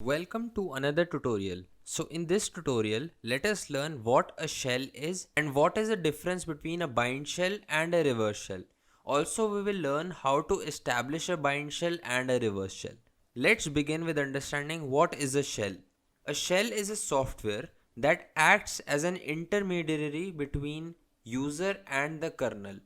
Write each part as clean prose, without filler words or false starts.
Welcome to another tutorial. So in this tutorial, let us learn what a shell is and what is the difference between a bind shell and a reverse shell. Also, we will learn how to establish a bind shell and a reverse shell. Let's begin with understanding what is a shell. A shell is a software that acts as an intermediary between user and the kernel.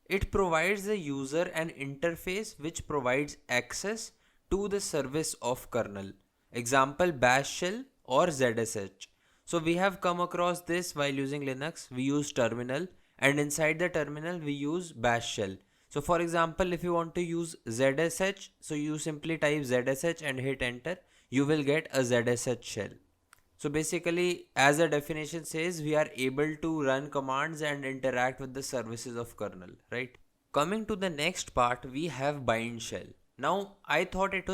It provides the user an interface which provides access to the service of kernel. Example bash shell or ZSH. So we have come across this while using Linux. We use terminal, and inside the terminal we use bash shell. So for example, if you want to use ZSH, so you simply type ZSH and hit enter, you will get a ZSH shell. So basically, as the definition says, we are able to run commands and interact with the services of kernel, right? Coming to the next part, we have bind shell. Now, I thought it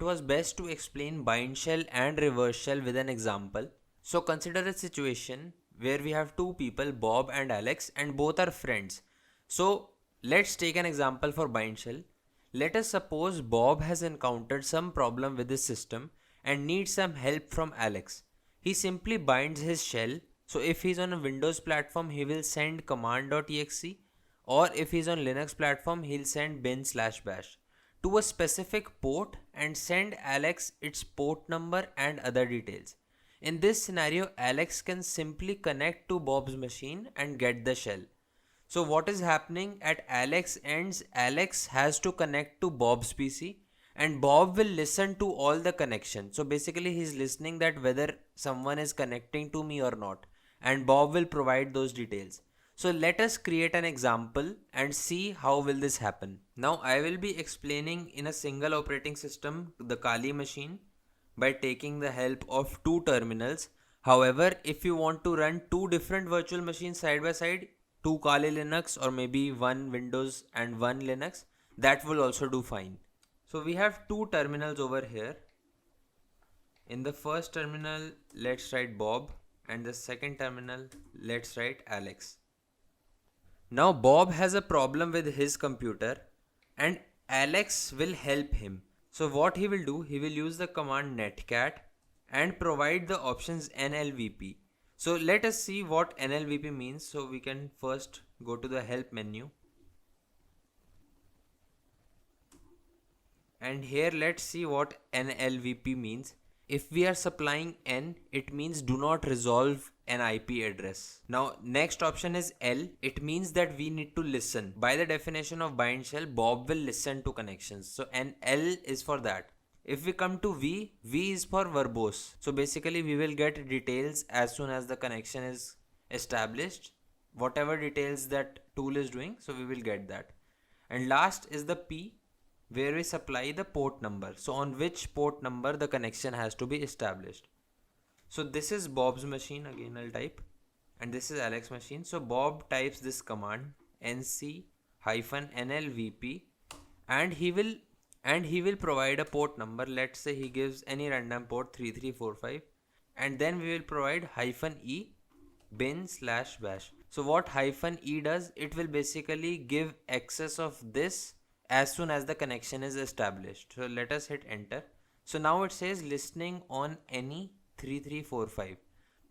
was best to explain bind shell and reverse shell with an example. So consider a situation where we have two people, Bob and Alex, and both are friends. So let's take an example for bind shell. Let us suppose Bob has encountered some problem with his system and needs some help from Alex. He simply binds his shell. So if he's on a Windows platform, he will send command.exe, or if he's on Linux platform, he'll send bin/bash to a specific port and send Alex its port number and other details. In this scenario, Alex can simply connect to Bob's machine and get the shell. So what is happening at Alex ends, Alex has to connect to Bob's PC and Bob will listen to all the connection. So basically he's listening that whether someone is connecting to me or not, and Bob will provide those details. So let us create an example and see how will this happen. Now I will be explaining in a single operating system, the Kali machine, by taking the help of two terminals. However, if you want to run two different virtual machines side by side, two Kali Linux or maybe one Windows and one Linux, that will also do fine. So we have two terminals over here. In the first terminal, let's write Bob, and the second terminal, let's write Alex. Now Bob has a problem with his computer and Alex will help him. So what he will do, he will use the command netcat and provide the options nlvp. So let us see what nlvp means. So we can first go to the help menu. And here let's see what nlvp means. If we are supplying n, it means do not resolve an IP address. Now next option is L. It means that we need to listen. By the definition of bind shell, Bob will listen to connections. So and L is for that. If we come to V, V is for verbose. So basically we will get details as soon as the connection is established. Whatever details that tool is doing, so we will get that. And last is the P, where we supply the port number. So on which port number the connection has to be established. So this is Bob's machine, again I'll type, and this is Alex's machine. So Bob types this command nc-nlvp and he will provide a port number. Let's say he gives any random port 3345, and then we will provide -e bin/bash. So what -e does, it will basically give access of this as soon as the connection is established. So let us hit enter. So now it says listening on any 3345.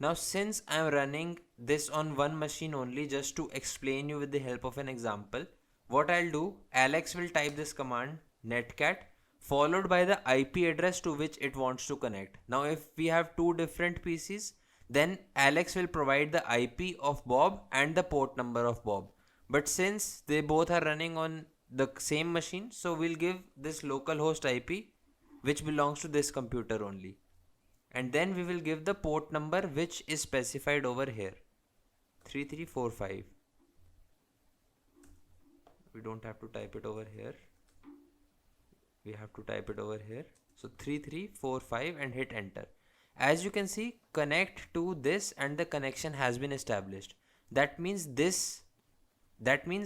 Now since I am running this on one machine only, just to explain you with the help of an example, what I'll do, Alex will type this command netcat followed by the IP address to which it wants to connect. Now if we have two different PCs, then Alex will provide the IP of Bob and the port number of Bob. But since they both are running on the same machine, so we'll give this localhost IP which belongs to this computer only. And then we will give the port number which is specified over here, 3345. We don't have to type it over here, we have to type it over here. So 3345 and hit enter. As you can see, connect to this and the connection has been established. That means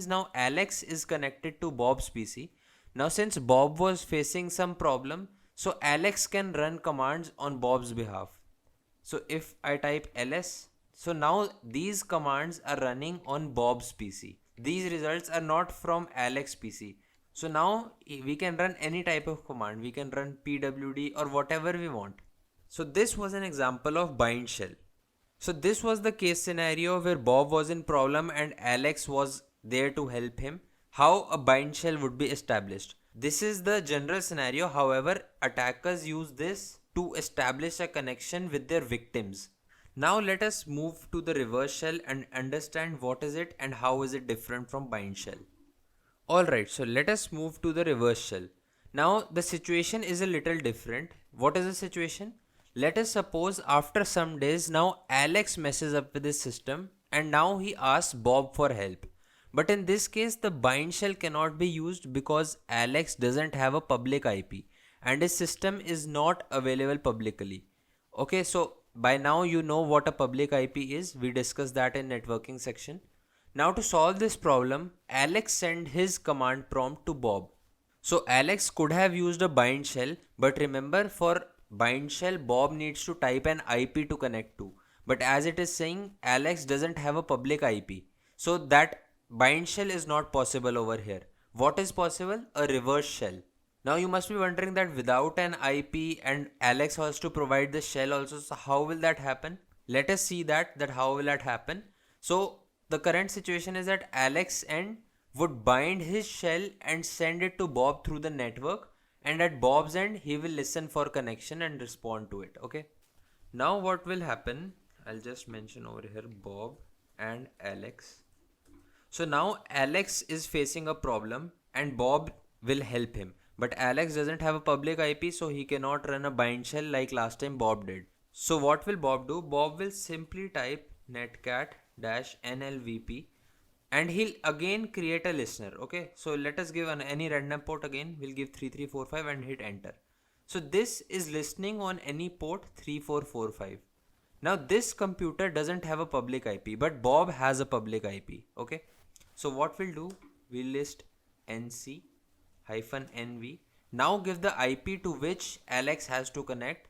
now Alex is connected to Bob's PC. Now since Bob was facing some problem, so Alex can run commands on Bob's behalf. So if I type ls, so now these commands are running on Bob's PC. These results are not from Alex's PC. So now we can run any type of command. We can run pwd or whatever we want. So this was an example of bind shell. So this was the case scenario where Bob was in problem and Alex was there to help him. How a bind shell would be established. This is the general scenario. However, attackers use this to establish a connection with their victims. Now let us move to the reverse shell and understand what is it and how is it different from bind shell. Alright, so let us move to the reverse shell. Now the situation is a little different. What is the situation? Let us suppose after some days now Alex messes up with his system and now he asks Bob for help. But in this case the bind shell cannot be used because Alex doesn't have a public IP and his system is not available publicly. Okay, so by now you know what a public IP is. We discussed that in networking section. Now to solve this problem, Alex sent his command prompt to Bob. So Alex could have used a bind shell, but remember for bind shell, Bob needs to type an IP to connect to. But as it is saying, Alex doesn't have a public IP. So that bind shell is not possible over here. What is possible? A reverse shell. Now you must be wondering that without an IP and Alex has to provide the shell also, so how will that happen? Let us see that how will that happen. So the current situation is that Alex end would bind his shell and send it to Bob through the network, and at Bob's end he will listen for connection and respond to it. Okay, now what will happen, I'll just mention over here Bob and Alex. So now Alex is facing a problem and Bob will help him, but Alex doesn't have a public IP, so he cannot run a bind shell like last time Bob did. So what will Bob do? Bob will simply type netcat-nlvp and he'll again create a listener. Okay, so let us give any random port again. We'll give 3345 and hit enter. So this is listening on any port 3445. Now this computer doesn't have a public IP, but Bob has a public IP. Okay, so what we'll do, we'll list nc-nv. Now give the IP to which Alex has to connect.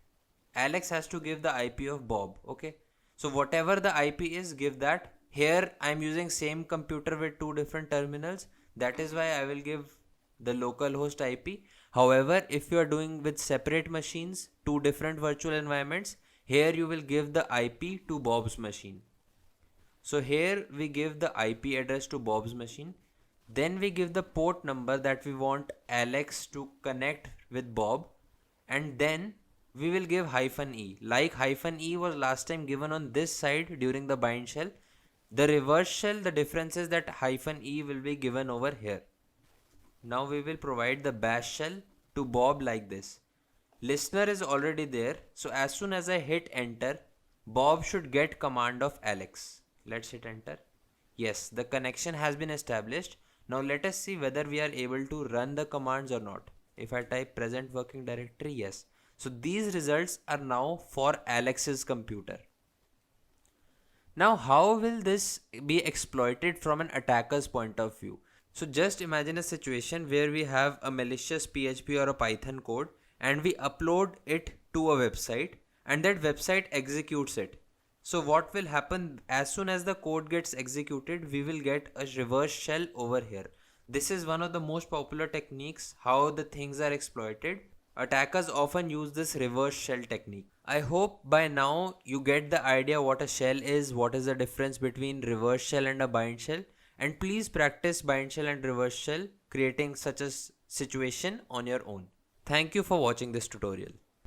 Alex has to give the IP of Bob. Okay, so whatever the IP is, give that. Here I am using same computer with two different terminals. That is why I will give the localhost IP. However, if you are doing with separate machines, two different virtual environments, here you will give the IP to Bob's machine. So here we give the IP address to Bob's machine. Then we give the port number that we want Alex to connect with Bob. And then we will give -e. Like -e was last time given on this side during the bind shell. The reverse shell, the difference is that -e will be given over here. Now we will provide the bash shell to Bob like this. Listener is already there. So as soon as I hit enter, Bob should get command of Alex. Let's hit enter. Yes, the connection has been established. Now let us see whether we are able to run the commands or not. If I type present working directory, yes. So these results are now for Alex's computer. Now how will this be exploited from an attacker's point of view? So just imagine a situation where we have a malicious PHP or a Python code and we upload it to a website and that website executes it. So what will happen, as soon as the code gets executed, we will get a reverse shell over here. This is one of the most popular techniques how the things are exploited. Attackers often use this reverse shell technique. I hope by now you get the idea what a shell is, what is the difference between reverse shell and a bind shell, and please practice bind shell and reverse shell creating such a situation on your own. Thank you for watching this tutorial.